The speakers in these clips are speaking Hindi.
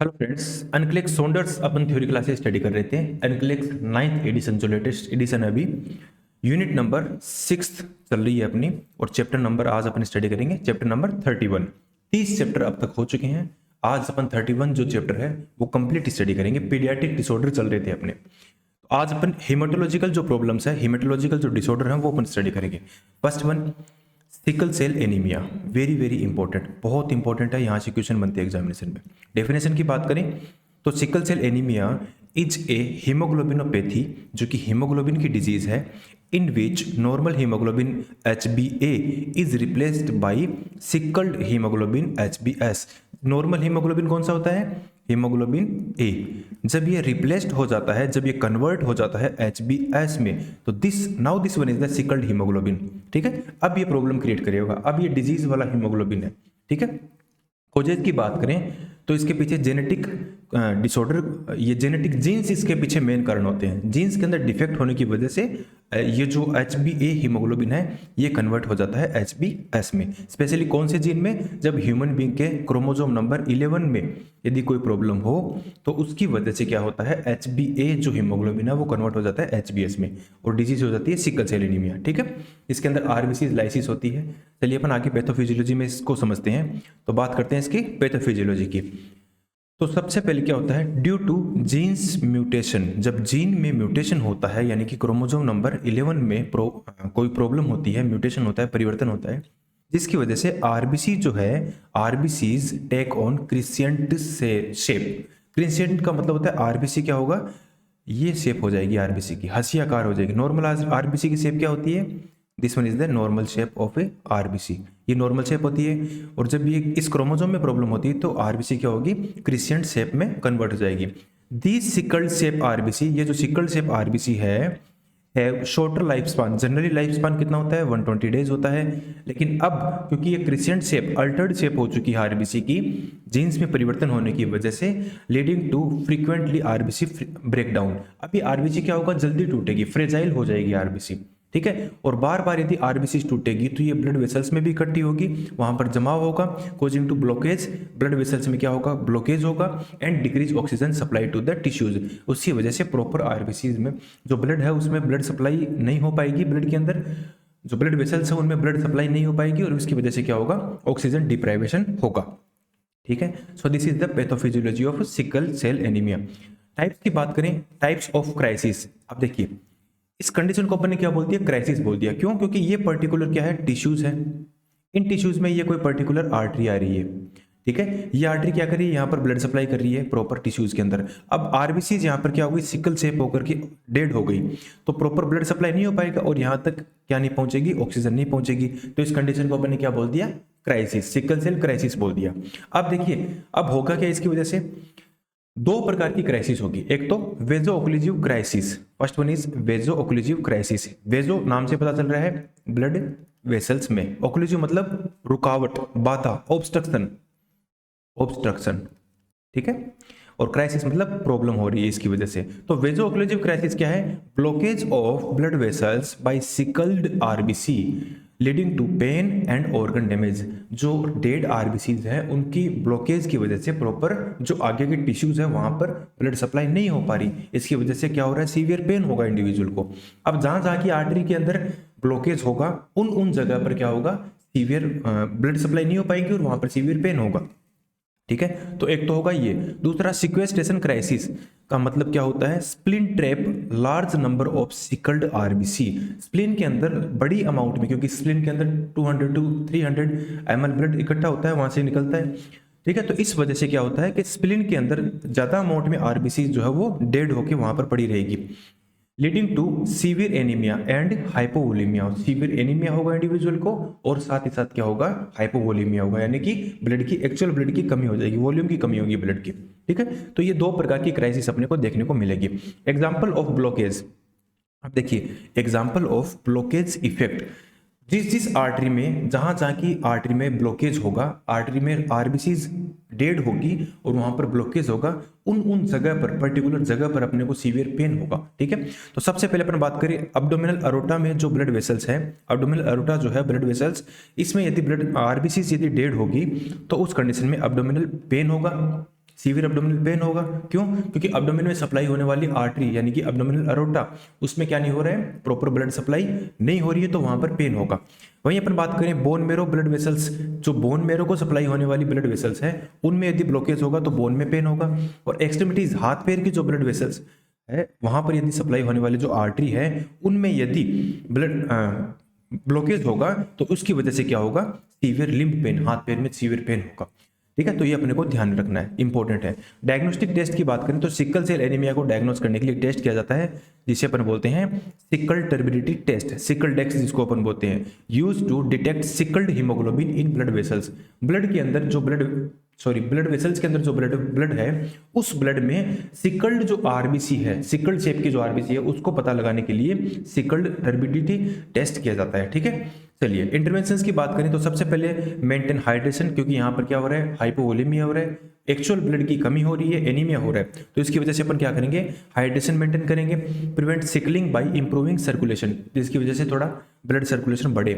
हेलो फ्रेंड्स, अनक्लेक्स सोंडर्स अपन थ्योरी क्लासेस स्टडी कर रहे थे। अनक्लेक्स 9th एडिशन जो लेटेस्ट एडिशन है अभी, यूनिट नंबर 6 चल रही है अपनी, और चैप्टर नंबर आज अपन स्टडी करेंगे चैप्टर नंबर 31। 30 चैप्टर अब तक हो चुके हैं। आज अपन 31 जो चैप्टर है वो कंप्लीट स्टडी करेंगे। पीडियाट्रिक डिसऑर्डर चल रहे थे अपने, तो आज अपन हेमाटोलॉजिकल जो प्रॉब्लम्स है, हेमाटोलॉजिकल जो डिसऑर्डर है वो अपन स्टडी करेंगे। First one, sickle cell anaemia. Very very important, बहुत इंपॉर्टेंट है, यहाँ से क्वेश्चन बनते हैं एग्जामिनेशन में। डेफिनेशन की बात करें तो sickle cell anaemia is a haemoglobinopathy, जो कि हीमोग्लोबिन की डिजीज है, in which normal haemoglobin HbA is replaced by sickled haemoglobin HbS। Normal haemoglobin कौन सा होता है? Haemoglobin A। जब ये रिप्लेस्ड हो जाता है, जब ये कन्वर्ट हो जाता है HbS में, तो this one is the sickled haemoglobin. ठीक है, अब ये प्रॉब्लम क्रिएट करेगा। अब ये डिजीज वाला हीमोग्लोबिन है। ठीक है, कोजेज की बात करें तो इसके पीछे जेनेटिक डिसऑर्डर, ये जेनेटिक जीन्स इसके पीछे मेन कारण होते हैं। जीन्स के अंदर डिफेक्ट होने की वजह से ये जो HbA हीमोग्लोबिन है ये कन्वर्ट हो जाता है HbS में। स्पेशली कौन से जीन में? जब ह्यूमन बीइंग के क्रोमोसोम नंबर 11 में यदि कोई प्रॉब्लम हो तो उसकी वजह से क्या होता है, HbA जो हीमोग्लोबिन है वो कन्वर्ट हो जाता है HbS में, और डिजीज हो जाती है सिकल सेल एनीमिया। ठीक है, इसके अंदर RBC लाइसिस होती है। चलिए अपन आगे पैथोफिजियोलॉजी में इसको समझते हैं। तो बात करते हैं इसकी पैथोफिजियोलॉजी की। तो सबसे पहले क्या होता है, ड्यू टू जीन्स म्यूटेशन। जब जीन में म्यूटेशन होता है, यानी कि क्रोमोसोम नंबर 11 में कोई प्रॉब्लम होती है, म्यूटेशन होता है, परिवर्तन होता है, जिसकी वजह से आरबीसी जो है, आरबीसीज टेक ऑन क्रिसेंट से शेप। क्रिसेंट का मतलब होता है आरबीसी क्या होगा, ये शेप हो जाएगी आरबीसी की, हंसियाकार हो जाएगी। नॉर्मल आरबीसी की शेप क्या होती है? This one is the normal shape of A RBC. ये नॉर्मल शेप होती है, और जब ये इस क्रोमोसोम में प्रॉब्लम होती है तो आरबीसी क्या होगी, क्रिसेंट शेप में कन्वर्ट हो जाएगी। दिस सिकल्ड शेप आरबीसी, ये जो सिकल्ड शेप आरबीसी है shorter life span. Generally life span कितना होता है? 120 डेज होता है। लेकिन अब क्योंकि ये क्रिसेंट शेप, अल्टर्ड शेप हो चुकी है आरबीसी की, जीन्स में परिवर्तन होने की वजह से, leading to frequently RBC breakdown. अभी आरबीसी क्या होगा, जल्दी टूटेगी, फ्रेजाइल हो जाएगी आरबीसी। ठीक है, और बार बार यदि आरबीसी टूटेगी तो ये ब्लड वेसल्स में भी इकट्ठी होगी, वहां पर जमाव होगा, causing to blockage. Blood vessels में क्या होगा, ब्लॉकेज होगा, and decrease oxygen supply to the tissues. उसकी वजह से प्रॉपर आरबीसी में जो ब्लड है उसमें ब्लड सप्लाई नहीं हो पाएगी, ब्लड के अंदर जो ब्लड वेसल्स है उनमें ब्लड सप्लाई नहीं हो पाएगी, और उसकी वजह से क्या होगा, ऑक्सीजन डिप्राइवेशन होगा। ठीक है, so this is the pathophysiology of sickle cell anaemia. Types की बात करें, टाइप्स ऑफ क्राइसिस। अब देखिए, इस कंडीशन को अपन ने क्या बोल दिया, क्राइसिस बोल दिया। क्यों? क्योंकि ये पर्टिकुलर क्या है, टिश्यूज है। इन टिश्यूज में ये कोई पर्टिकुलर आर्टरी आ रही है। ठीक है, ये आर्टरी क्या कर रही है, यहाँ पर ब्लड सप्लाई कर रही है प्रॉपर टिश्यूज के अंदर। अब आरबीसी यहाँ पर क्या हो गई, सिकल शेप होकर के डेड हो गई, तो प्रॉपर ब्लड सप्लाई नहीं हो पाएगा, और यहाँ तक क्या नहीं पहुंचेगी, ऑक्सीजन नहीं पहुंचेगी। तो इस कंडीशन को अपन ने क्या बोल दिया, क्राइसिस, सिकल सेल क्राइसिस बोल दिया। अब देखिए, अब होगा क्या इसकी वजह से, दो प्रकार की क्राइसिस होगी। एक तो vaso occlusive crisis, first one is vaso occlusive crisis. Vaso नाम से पता चल रहा है ब्लड वेसल्स में, ओक्लूसिव मतलब रुकावट, बाधा, ऑब्स्ट्रक्शन, ऑब्स्ट्रक्शन। ठीक है, और क्राइसिस मतलब प्रॉब्लम हो रही है इसकी वजह से। तो वेजो ओक्लूसिव क्राइसिस क्या है, blockage of blood vessels by sickled RBC leading to pain and organ damage. जो डेड आरबीसीज हैं उनकी ब्लॉकेज की वजह से प्रॉपर जो आगे के टिश्यूज है वहां पर ब्लड सप्लाई नहीं हो पा रही, इसकी वजह से क्या हो रहा है, सीवियर पेन होगा इंडिविजुअल को। अब जहां जहां की आर्टरी के अंदर ब्लॉकेज होगा उन जगह पर क्या होगा, सीवियर ब्लड सप्लाई नहीं हो पाएगी और वहां पर सीवियर पेन होगा। ठीक है, तो एक तो होगा ये। दूसरा, सिक्वेस्ट्रेशन क्राइसिस का मतलब क्या होता है, spleen trap large number of sickled RBC. Spleen के अंदर बड़ी अमाउंट में, क्योंकि स्प्लिन के अंदर 200 to 300 ml ब्लड इकट्ठा होता है, वहां से निकलता है। ठीक है, तो इस वजह से क्या होता है कि स्प्लिन के अंदर ज्यादा अमाउंट में आरबीसी जो है वो डेड होकर वहां पर पड़ी रहेगी, leading to severe anaemia and hypovolaemia. Severe anaemia होगा इंडिविजुअल को, और साथ ही साथ क्या होगा, हाइपोवोलीमिया होगा, यानी कि ब्लड की, एक्चुअल ब्लड की कमी हो जाएगी, वॉल्यूम की कमी होगी ब्लड की। ठीक है, तो ये दो प्रकार की क्राइसिस अपने को देखने को मिलेगी। एग्जाम्पल ऑफ ब्लॉकेज, अब देखिए एग्जाम्पल ऑफ ब्लॉकेज इफेक्ट। जिस आर्टरी में, जहां जहां की आर्टरी में ब्लॉकेज होगा, आर्टरी में आरबीसीज डेड होगी और वहां पर ब्लॉकेज होगा, उन जगह पर, पर्टिकुलर जगह पर अपने को सीवियर पेन होगा। ठीक है, तो सबसे पहले अपन बात करें अब्डोमिनल अरोटा में जो ब्लड वेसल्स है, अब्डोमिनल अरोटा जो है ब्लड वेसल्स, इसमें यदि ब्लड आरबीसीज यदि डेड होगी तो उस कंडीशन में अब्डोमिनल पेन होगा, सीवियर एब्डोमिनल पेन होगा। क्यों? क्योंकि एब्डोमेन में सप्लाई होने वाली आर्टरी यानी कि एब्डोमिनल अरोटा उसमें क्या नहीं हो रहा है, प्रॉपर ब्लड सप्लाई नहीं हो रही है, तो वहां पर पेन होगा। वहीं अपन बात करें बोन मेरो ब्लड वेसल्स, जो बोन मेरो को सप्लाई होने वाली ब्लड वेसल्स है उनमें यदि ब्लॉकेज होगा तो बोन में पेन होगा। और एक्सट्रीमिटीज हाथ पैर की जो ब्लड वेसल्स है वहां पर यदि सप्लाई होने वाली जो आर्टरी है उनमें यदि ब्लड ब्लॉकेज होगा तो उसकी वजह से क्या होगा, सीवियर लिम्ब पेन, हाथ पैर में सीवियर पेन होगा। ठीक है, तो ये अपने को ध्यान रखना है, इंपॉर्टेंट है। डायग्नोस्टिक टेस्ट की बात करें तो सिकल सेल एनीमिया को डायग्नोस करने के लिए टेस्ट किया जाता है जिसे अपन बोलते हैं sickle turbidity test, sickle dex जिसको अपन बोलते हैं, use to detect sickled haemoglobin in blood vessels. Blood के अंदर जो ब्लड वेसल्स के अंदर जो ब्लड है उस ब्लड में सिकल्ड जो आरबीसी है, सिकल्ड शेप की जो आरबीसी है उसको पता लगाने के लिए सिकल्ड टर्बिडिटी टेस्ट किया जाता है। ठीक है, चलिए इंटरवेंशंस की बात करें तो सबसे पहले मेंटेन हाइड्रेशन, क्योंकि यहाँ पर क्या हो रहा है, हाइपोवोलेमिया हो रहा है, एक्चुअल ब्लड की कमी हो रही है, एनीमिया हो रहा है, तो इसकी वजह से अपन क्या करेंगे, हाइड्रेशन मेंटेन करेंगे। Prevent sickling by improving circulation, जिसकी वजह से थोड़ा ब्लड सर्कुलेशन बढ़े।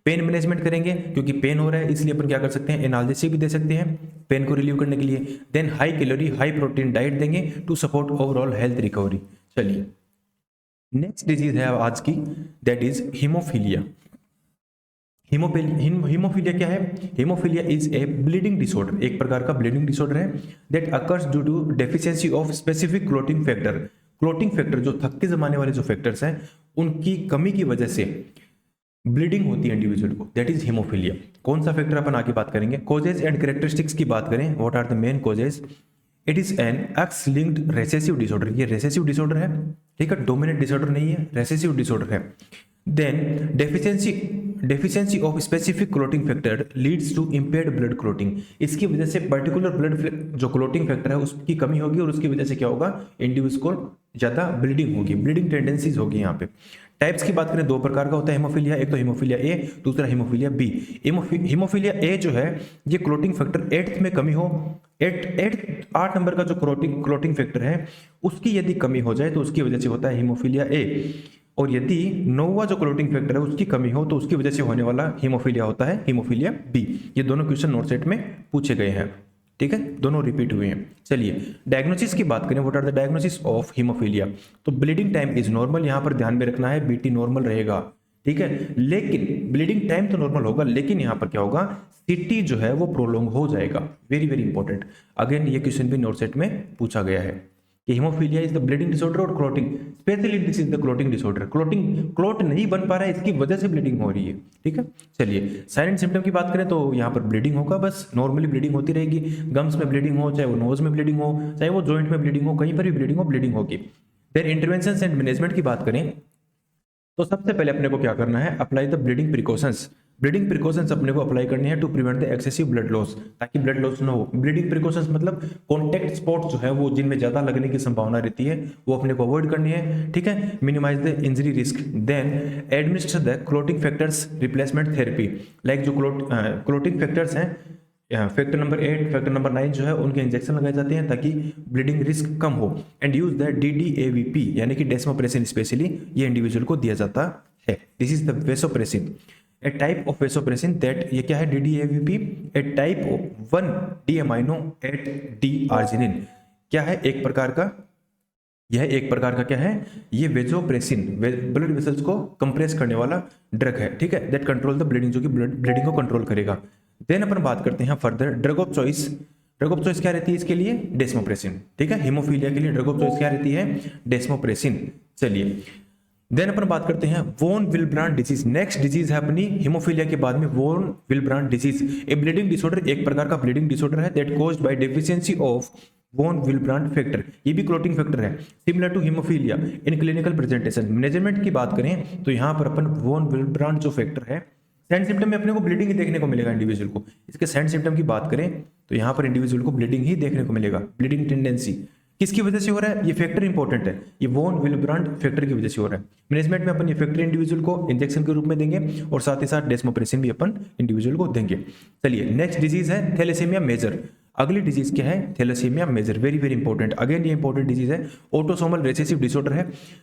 पेन मैनेजमेंट करेंगे, क्योंकि पेन हो रहा है इसलिए अपन क्या कर सकते हैं, एनाल्जेसिक भी दे सकते हैं पेन को रिलीव करने के लिए। Then high calorie high protein diet देंगे to support overall health recovery. चलिए नेक्स्ट डिजीज है आज की, दैट इज हीमोफीलिया। हीमोफीलिया क्या है? Haemophilia is a bleeding disorder, एक प्रकार का ब्लीडिंग डिसऑर्डर है that occurs due to deficiency of specific clotting factor. Clotting factor जो थक्के जमाने वाले जो फैक्टर्स हैं उनकी कमी की वजह से ब्लीडिंग होती है इंडिविजुअल को, दैट इज हीमोफीलिया। कौन सा फैक्टर अपन आगे बात करेंगे। कॉजेज एंड कैरेक्टरिस्टिक्स की बात करें, what are the main causes. It is an X linked recessive disorder, ये रेसेसिव डिसऑर्डर है, ठीक है, डोमिनेंट डिसऑर्डर नहीं है, रेसेसिव डिसऑर्डर है। Then deficiency of specific clotting factor leads to impaired blood clotting, इसकी वजह से पर्टिकुलर ब्लड जो क्लोटिंग फैक्टर है उसकी कमी होगी और उसकी वजह से क्या होगा, इंडिविजुअल को ज्यादा ब्लीडिंग होगी, ब्लीडिंग टेंडेंसीज होगी। यहाँ पे टाइप्स की बात करें दो प्रकार का होता है हीमोफीलिया, एक तो हीमोफीलिया ए, दूसरा हीमोफीलिया बी। हीमोफीलिया ए जो है ये क्लोटिंग फैक्टर 8th में कमी हो, 8 नंबर का जो क्लोटिंग फैक्टर है उसकी यदि कमी हो जाए तो उसकी वजह से होता है हीमोफीलिया ए, और यदि 9वां जो क्लोटिंग फैक्टर है उसकी कमी हो तो उसकी वजह से होने वाला हीमोफीलिया होता है हीमोफीलिया बी। ये दोनों क्वेश्चन नोट सेट में पूछे गए हैं, ठीक है, दोनों रिपीट हुए हैं। चलिए डायग्नोसिस की बात करें, what are the diagnosis of haemophilia. तो ब्लीडिंग टाइम इज नॉर्मल, यहां पर ध्यान में रखना है बीटी नॉर्मल रहेगा, ठीक है, लेकिन ब्लीडिंग टाइम तो नॉर्मल होगा लेकिन यहां पर क्या होगा, सीटी जो है वो प्रोलॉन्ग हो जाएगा। वेरी वेरी इंपॉर्टेंट, अगेन ये क्वेश्चन भी नोट सेट में पूछा गया है कि haemophilia is the bleeding disorder और clotting, specially this is the clotting disorder, clot नहीं बन पा रहा है इसकी वजह से ब्लीडिंग हो रही है, ठीक है। चलिए साइलेंट सिम्टम की बात करें तो यहाँ पर ब्लीडिंग होगा, बस नॉर्मली ब्लीडिंग होती रहेगी, गम्स में ब्लीडिंग हो, चाहे वो नोज में ब्लीडिंग हो, चाहे वो जॉइंट में ब्लीडिंग हो, कहीं पर भी ब्लीडिंग होगी। देन इंटरवेंशन एंड मैनेजमेंट की बात करें तो सबसे पहले अपने को क्या करना है, apply the bleeding precautions. Bleeding precautions अपने को अप्लाई करनी है to prevent the excessive blood loss, ताकि ब्लड लॉस ना हो। ब्लीडिंग प्रिकॉशंस मतलब कॉन्टैक्ट स्पॉट जो है वो जिनमें ज्यादा लगने की संभावना रहती है वो अपने को अवॉइड करनी है, ठीक है, minimise the injury risk. Then administer the clotting factors replacement therapy, like जो क्लोटिंग फैक्टर्स हैं, फैक्टर नंबर 8 फैक्टर नंबर 9 जो है उनके इंजेक्शन लगाए जाते हैं ताकि ब्लीडिंग रिस्क कम हो। एंड यूज द DDAVP यानी कि डेस्मोप्रेसिन, स्पेशली ये इंडिविजुअल को दिया जाता है। This is the vasopressin, A type of vasopressin that, ये क्या है DDAVP, A type of 1D amino 8D arginine, क्या है एक प्रकार का, यह एक प्रकार का क्या है, ये वेसोप्रेसिन ब्लड वेसल्स को कंप्रेस करने वाला ड्रग है, ठीक है, दैट कंट्रोल द ब्लीडिंग, जो कि ब्लीडिंग को कंट्रोल करेगा। देन अपन बात करते हैं further drug of choice. Drug of choice क्या रहती है इसके लिए, डेस्मोप्रेसिन, ठीक है, हीमोफीलिया के लिए ड्रग ऑफ चॉइस क्या रहती है, डेस्मोप्रेसिन। चलिए देन अपन बात करते हैं von Willebrand disease. Next disease है अपनी हीमोफीलिया के बाद में von Willebrand disease, a bleeding disorder, एक प्रकार का ब्लीडिंग डिसऑर्डर है that caused by deficiency of von Willebrand factor, ये भी क्लोटिंग फैक्टर है, similar to haemophilia in clinical presentation. Management की बात करें तो यहाँ पर अपन वॉन विलब्रांड जो फैक्टर है, साइड सिम्टम में अपने को ब्लीडिंग ही देखने को मिलेगा इंडिविजुअल को। इसके साइड सिम्टम की बात करें तो यहाँ पर इंडिविजुअल को ब्लीडिंग ही देखने को मिलेगा, ब्लीडिंग टेंडेंसी किसकी वजह से हो रहा है, ये फैक्टर इंपॉर्टेंट है, ये वॉन विलब्रांड फैक्टर की वजह से हो रहा है। मैनेजमेंट में अपन ये फैक्टर इंडिविजुअल को इंजेक्शन के रूप में देंगे और साथ ही साथ डेस्मोप्रेसिन भी अपन इंडिविजुअल को देंगे। चलिए नेक्स्ट डिजीज है थैलेसीमिया मेजर। अगली डिजीज क्या है, thalassaemia major, very very important, again ये इंपॉर्टेंट डिजीज है, ऑटोसोमल रिसेसिव डिसऑर्डर है,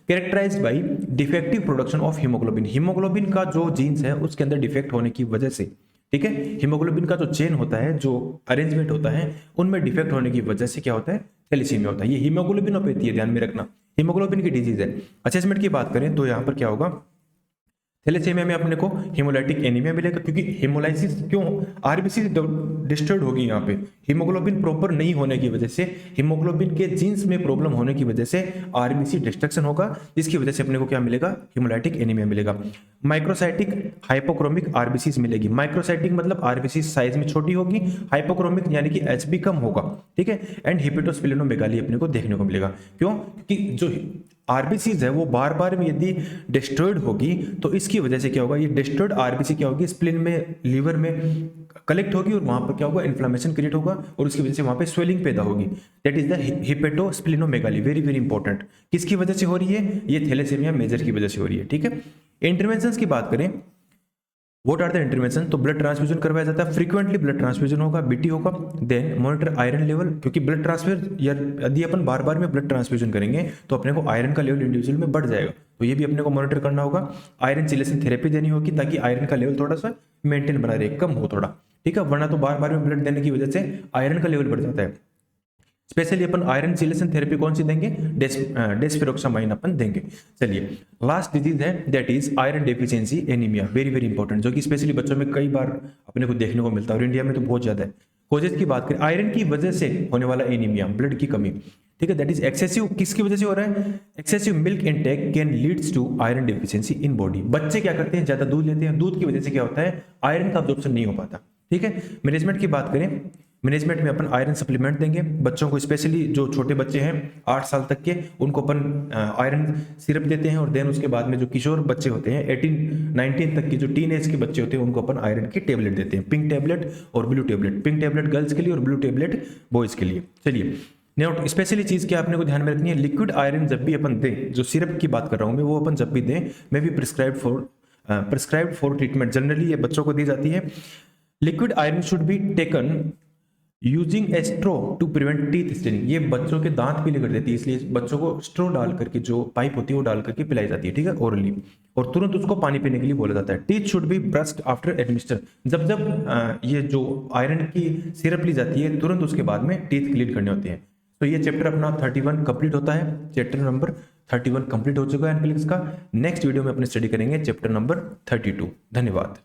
characterised by defective production of haemoglobin. Haemoglobin का जो जीन्स है उसके अंदर डिफेक्ट होने की वजह से, ठीक है। हीमोग्लोबिन का जो चेन होता है, जो अरेंजमेंट होता है, उनमें डिफेक्ट होने की वजह से क्या होता है, थैलेसीमिया होता है। ये हीमोग्लोबिनोपैथी है, ध्यान में रखना, हीमोग्लोबिन की डिजीज है। असेसमेंट की बात करें तो यहाँ पर क्या होगा, थैलेसीमिया में अपने को हेमोलाइटिक एनीमिया मिलेगा, क्योंकि हेमोलाइसिस क्यों, आरबीसी डिस्टर्ब होगी यहाँ पे, हीमोग्लोबिन प्रॉपर नहीं होने की वजह से, हीमोग्लोबिन के जीन्स में प्रॉब्लम होने की वजह से आरबीसी डिस्ट्रक्शन होगा, जिसकी वजह से अपने को क्या मिलेगा, हेमोलाइटिक एनीमिया मिलेगा। माइक्रोसाइटिक हाइपोक्रोमिक आरबीसी मिलेगी। माइक्रोसाइटिक मतलब आरबीसी साइज में छोटी होगी, हाइपोक्रोमिक यानी कि एचबी कम होगा, ठीक है। एंड हिपेटोस्प्लेनोमेगाली अपने को देखने को मिलेगा। क्यों, क्योंकि जो आरबीसीज है वो बार बार में यदि डिस्ट्रॉयड होगी तो इसकी वजह से क्या होगा, ये डिस्ट्रॉयड आरबीसी क्या होगी, स्प्लिन में, लीवर में कलेक्ट होगी और वहां पर क्या होगा, इन्फ्लेमेशन क्रिएट होगा और उसकी वजह से वहां पे स्वेलिंग पैदा होगी। That is the hepatosplenomegaly. Very very important. किसकी वजह से हो रही है, ये थैलेसीमिया मेजर की वजह से हो रही है, ठीक है। इंटरवेंशन की बात करें, व्हाट आर द इंटरवेंशन, तो ब्लड ट्रांसफ्यूजन करवाया जाता है, फ्रीक्वेंटली ब्लड ट्रांसफ्यूजन होगा, बीटी होगा। देन मॉनिटर आयरन लेवल, क्योंकि ब्लड ट्रांसफर यदि अपन बार बार में ब्लड ट्रांसफ्यूजन करेंगे तो अपने को आयरन का लेवल इंडिविजुअल में बढ़ जाएगा, तो ये भी अपने को मॉनिटर करना होगा। आयरन चिलेशन थेरेपी देनी होगी ताकि आयरन का लेवल थोड़ा सा मेंटेन बना रहे, कम हो थोड़ा, ठीक है, वरना तो बार बार में ब्लड देने की वजह से आयरन का लेवल बढ़ जाता है। स्पेशली अपन आयरन चिलेशन थेरेपी कौन सी देंगे, डेस्पिरोक्सामाइन अपन देंगे। चलिए, लास्ट डिजीज है that is iron deficiency anaemia. Very very important, जो कि स्पेशली बच्चों में कई बार अपने को देखने को मिलता है और इंडिया में तो बहुत ज्यादा है। कोजेस की बात करें, आयरन की वजह से होने वाला एनीमिया, ब्लड की कमी, ठीक है, दैट इज एक्सेसिव, किसकी वजह से हो रहा है, excessive milk intake can leads to iron deficiency in body. बच्चे क्या करते हैं, ज्यादा दूध लेते हैं, दूध की वजह से क्या होता है, आयरन का अब्जॉर्प्शन नहीं हो पाता, ठीक है। मैनेजमेंट की बात करें, मैनेजमेंट में अपन आयरन सप्लीमेंट देंगे बच्चों को, स्पेशली जो छोटे बच्चे हैं 8 साल तक के, उनको अपन आयरन सिरप देते हैं। और देन उसके बाद में जो किशोर बच्चे होते हैं 18-19 तक के जो टीन एज के बच्चे होते हैं, उनको अपन आयरन की टेबलेट देते हैं, पिंक टेबलेट और blue tablet. Pink tablet girls के लिए और ब्लू टेबलेट बॉयज के लिए। चलिए, नोट स्पेशली चीज क्या आपने को ध्यान में रखनी है, लिक्विड आयरन जब भी अपन दें, जो सिरप की बात कर रहा हूं मैं, वो अपन जब भी दें, मैं भी प्रिस्क्राइब्ड फॉर ट्रीटमेंट, जनरली ये बच्चों को दी जाती है। Liquid iron should be taken using a straw to prevent teeth staining. ये बच्चों के दांत पीले कर देती है, इसलिए बच्चों को स्ट्रो डाल करके, जो पाइप होती है वो डाल करके पिलाई जाती है, ठीक है, ओरली, और तुरंत उसको पानी पीने के लिए बोला जाता है। Teeth should be brushed after administer. जब जब ये जो आयरन की सिरप ली जाती है, तुरंत उसके बाद में टीथ क्लीन करने होते हैं। तो ये चैप्टर अपना 31 कंप्लीट होता है, चैप्टर नंबर 31 कंप्लीट हो चुका है एनकेलिक्स का। नेक्स्ट वीडियो में अपने स्टडी करेंगे चैप्टर नंबर 32। धन्यवाद।